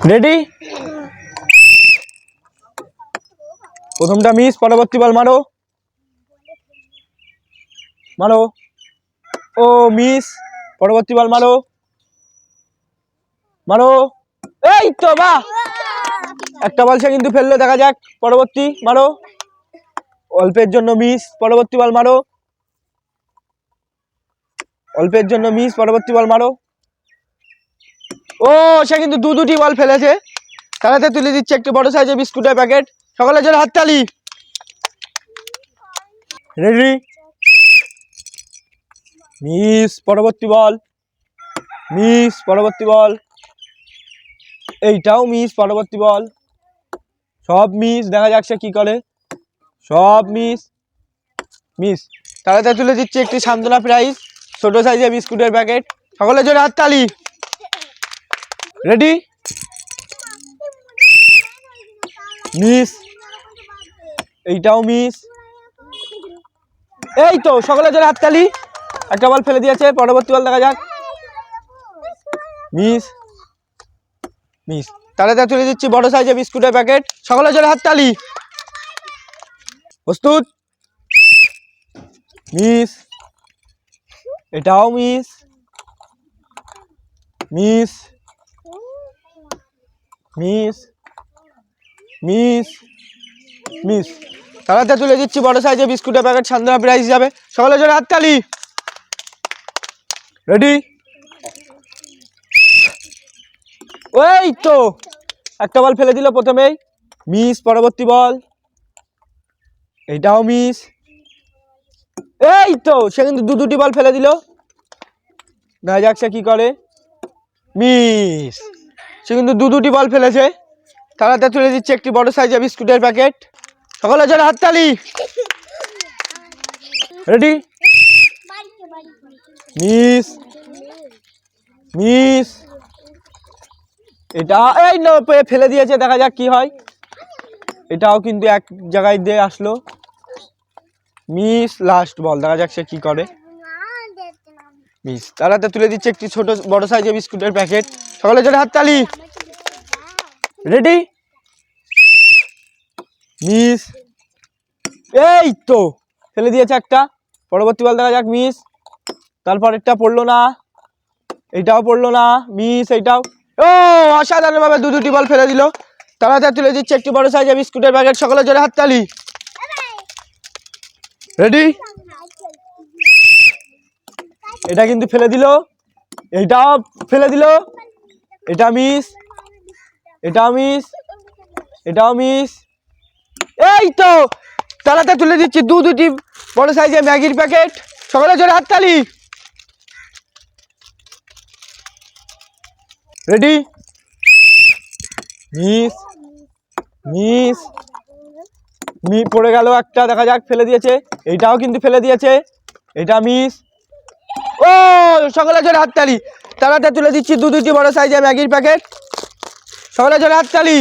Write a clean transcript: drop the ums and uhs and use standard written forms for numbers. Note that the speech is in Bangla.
রেডি? প্রথমটা মিস, পরবর্তী বল মারো মারো। ও মিস, পরবর্তী বল মারো মারো। এই তো বাহ, একটা বল সে কিন্তু ফেললো। দেখা যাক পরবর্তী, মারো। অল্পের জন্য মিস, পরবর্তী বল মারো। অল্পের জন্য মিস, পরবর্তী বল মারো। ও সে কিন্তু দুটি বল ফেলেছে। তাড়াতাড়ি তুলে দিচ্ছে একটি বড় সাইজের বিস্কুটের প্যাকেট। সকলের জন্য হাততালি। রেডি? মিস, পরবর্তী বল মিস, পরবর্তী বল। এইটাও মিস, পরবর্তী বল। সব মিস, দেখা যাক সে কি করে। সব মিস মিস। তাড়াতাড়ি তুলে দিচ্ছে একটি সান্ত্বনা প্রাইজ, ছোট সাইজের বিস্কুটের প্যাকেট। সকলের জন্য হাততালি। রেডি? মিস, এইটাও মিস। এই তো, সকলের জন্য হাততালি। একটা বল ফেলে দিয়েছে, পরবর্তী বল দেখা যাক। Miss miss. তাড়াতাড়ি তুলে দিচ্ছি বড় সাইজের বিস্কুটের প্যাকেট। সকলের জন্য হাততালি। প্রস্তুত? মিস, এটাও miss miss miss miss miss. তাড়াতাড়ি তুলে দিচ্ছি বড় সাইজের বিস্কুটের প্যাকেট, সান্ত্বনা প্রাইজ হিসাবে। সকলের জন্য হাততালি। রেডি? ওই তো, একটা বল ফেলে দিল প্রথমেই, মিস। পরবর্তী বল, এইটাও মিস। এই তো, সে কিন্তু দুটি বল ফেলে দিল। দেখা যাক সে কি করে। মিস, সে কিন্তু দুটি বল ফেলেছে। তাড়াতাড়ি তুলে দিচ্ছে একটি বড় সাইজের বিস্কুটের প্যাকেট। সকলের জন্য হাততালি। রেডি? Miss miss. এটা এই না, ফেলে দিয়েছে। দেখা যাক কি হয়। এটাও কিন্তু এক জায়গায় দিয়ে আসলো। মিস, লাস্ট বল, দেখা যাক সে কি করে। মিস। তাড়াতাড়ি তুলে দিচ্ছে একটি ছোট বড় সাইজের বিস্কুটের প্যাকেট। সকলের জন্য হাততালি। রেডি? মিস, এই তো, ফেলে দিয়েছে একটা। পরবর্তী বল দেখা যাক। মিস, তারপর একটা পড়লো না, এইটাও পড়লো না, মিস। এইটাও। ও অসাধারণ ভাবে দুটি বল ফেলে দিল। তাড়াতাড়ি তুলে দিচ্ছে একটি বড় সাইজের বিস্কুটের প্যাকেট। সকলের জন্য হাততালি। রেডি? এটা কিন্তু ফেলে দিল, এইটাও ফেলে দিল। এটা মিস, এটাও মিস, এটাও মিস। এই তো, তাড়াতাড়ি তুলে দিচ্ছি দুটি বড় সাইজের ম্যাগির প্যাকেট। সকলের জন্য হাততালি। রেডি? মিস মিস পড়ে গেল একটা। দেখা যাক, ফেলে দিয়েছে। এইটাও কিন্তু ফেলে দিয়েছে। এটা মিস। ও সকলের জন্য হাততালি। তাড়াতাড়ি তুলে দিচ্ছি দুটি বড় সাইজের ম্যাগির প্যাকেট। সকলের জন্য হাততালি।